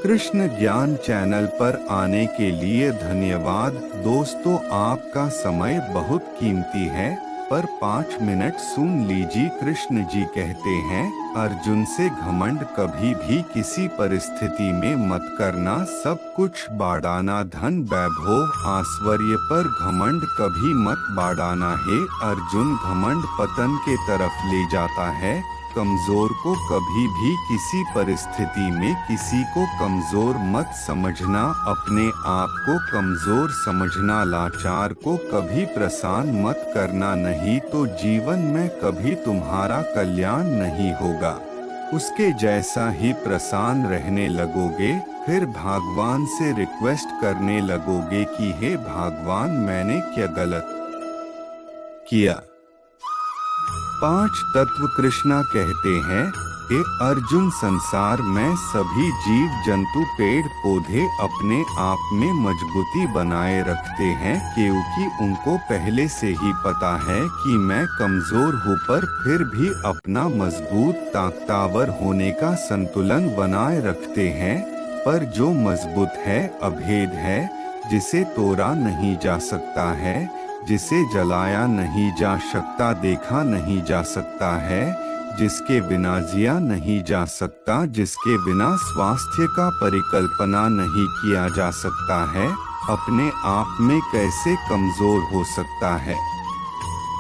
कृष्ण ज्ञान चैनल पर आने के लिए धन्यवाद। दोस्तों, आपका समय बहुत कीमती है, पर 5 मिनट सुन लीजिए। कृष्ण जी कहते हैं, अर्जुन से घमंड कभी भी किसी परिस्थिति में मत करना। सब कुछ बाड़ाना, धन वैभव ऐश्वर्य पर घमंड कभी मत बाड़ाना। हे अर्जुन, घमंड पतन के तरफ ले जाता है। कमजोर को कभी भी किसी परिस्थिति में किसी को कमजोर मत समझना। अपने आप को कमजोर समझना। लाचार को कभी प्रसन्न मत करना, नहीं तो जीवन में कभी तुम्हारा कल्याण नहीं होगा। उसके जैसा ही प्रसन्न रहने लगोगे, फिर भगवान से रिक्वेस्ट करने लगोगे कि हे भगवान, मैंने क्या गलत किया। 5 तत्व कृष्णा कहते हैं, हे अर्जुन, संसार में सभी जीव जंतु पेड़ पौधे अपने आप में मजबूती बनाए रखते हैं, क्योंकि उनको पहले से ही पता है कि मैं कमजोर हूँ, पर फिर भी अपना मजबूत ताकतवर होने का संतुलन बनाए रखते हैं। पर जो मजबूत है, अभेद है, जिसे तोड़ा नहीं जा सकता है, जिसे जलाया नहीं जा सकता, देखा नहीं जा सकता है, जिसके बिना जिया नहीं जा सकता, जिसके बिना स्वास्थ्य का परिकल्पना नहीं किया जा सकता है, अपने आप में कैसे कमजोर हो सकता है।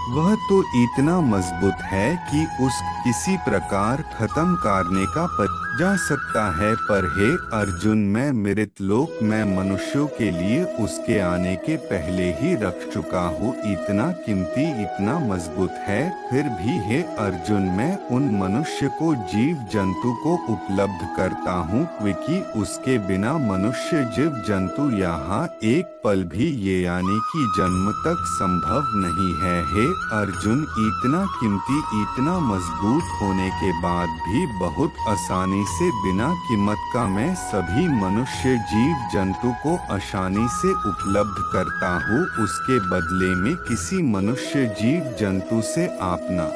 वह तो इतना मजबूत है कि उसको किसी प्रकार खत्म करने का जा सकता है। पर हे अर्जुन, मैं मृतलोक में मनुष्यों के लिए उसके आने के पहले ही रख चुका हूँ। इतना कीमती, इतना मजबूत है। फिर भी हे अर्जुन, मैं उन मनुष्य को, जीव जंतु को उपलब्ध करता हूँ, क्योंकि उसके बिना मनुष्य जीव जंतु यहाँ एक पल भी, ये यानी कि जन्म तक संभव नहीं है। हे अर्जुन, इतना कीमती, इतना मजबूत होने के बाद भी बहुत आसानी से, बिना कीमत का मैं सभी मनुष्य जीव जंतु को आसानी से उपलब्ध करता हूँ। उसके बदले में किसी मनुष्य जीव जंतु से अपना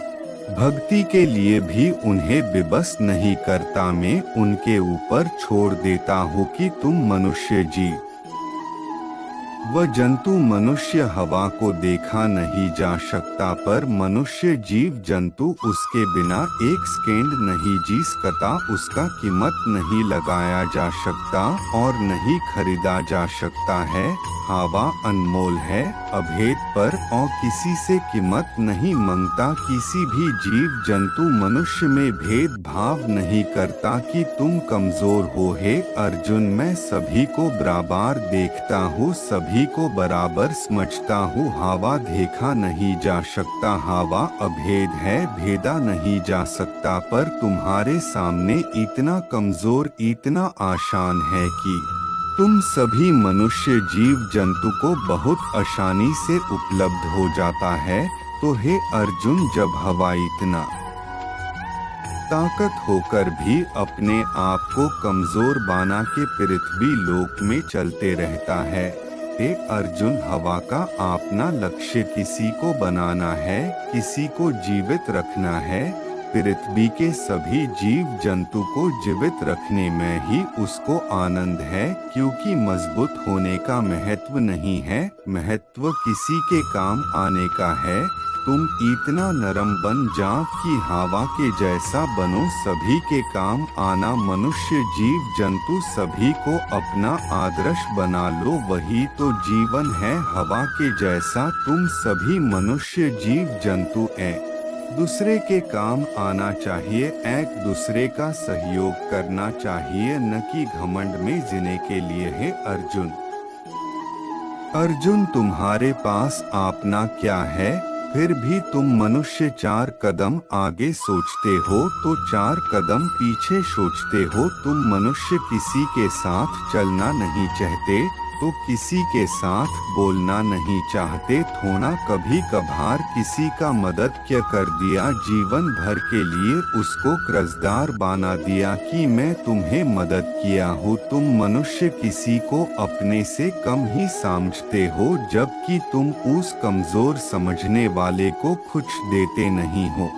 भक्ति के लिए भी उन्हें विवश नहीं करता। मैं उनके ऊपर छोड़ देता हूँ कि तुम मनुष्य जीव वह जंतु, मनुष्य हवा को देखा नहीं जा सकता, पर मनुष्य जीव जंतु उसके बिना एक सेकंड नहीं जी सकता। उसका कीमत नहीं लगाया जा सकता और नहीं खरीदा जा सकता है। हवा अनमोल है, अभेद पर, और किसी से कीमत नहीं मांगता। किसी भी जीव जंतु मनुष्य में भेदभाव नहीं करता कि तुम कमजोर हो। हे अर्जुन, मैं सभी को बराबर देखता हूँ, सभी को बराबर समझता हूँ। हवा देखा नहीं जा सकता, हवा अभेद है, भेदा नहीं जा सकता, पर तुम्हारे सामने इतना कमजोर, इतना आसान है कि तुम सभी मनुष्य जीव जंतु को बहुत आसानी से उपलब्ध हो जाता है। तो हे अर्जुन, जब हवा इतना ताकत होकर भी अपने आप को कमजोर बना के पृथ्वी लोक में चलते रहता है। हे अर्जुन, हवा का अपना लक्ष्य किसी को बनाना है, किसी को जीवित रखना है। पृथ्वी के सभी जीव जंतु को जीवित रखने में ही उसको आनंद है, क्योंकि मजबूत होने का महत्व नहीं है, महत्व किसी के काम आने का है। तुम इतना नरम बन जाओ कि हवा के जैसा बनो, सभी के काम आना। मनुष्य जीव जंतु सभी को अपना आदर्श बना लो, वही तो जीवन है। हवा के जैसा तुम सभी मनुष्य जीव जंतु दूसरे के काम आना चाहिए, एक दूसरे का सहयोग करना चाहिए, न कि घमंड में जीने के लिए। है अर्जुन, अर्जुन तुम्हारे पास अपना क्या है, फिर भी तुम मनुष्य 4 कदम आगे सोचते हो तो 4 कदम पीछे सोचते हो। तुम मनुष्य किसी के साथ चलना नहीं चाहते तो किसी के साथ बोलना नहीं चाहते। थोड़ा कभी कभार किसी का मदद क्या कर दिया, जीवन भर के लिए उसको कर्जदार बना दिया कि मैं तुम्हें मदद किया हूँ। तुम मनुष्य किसी को अपने से कम ही समझते हो, जबकि तुम उस कमजोर समझने वाले को कुछ देते नहीं हो।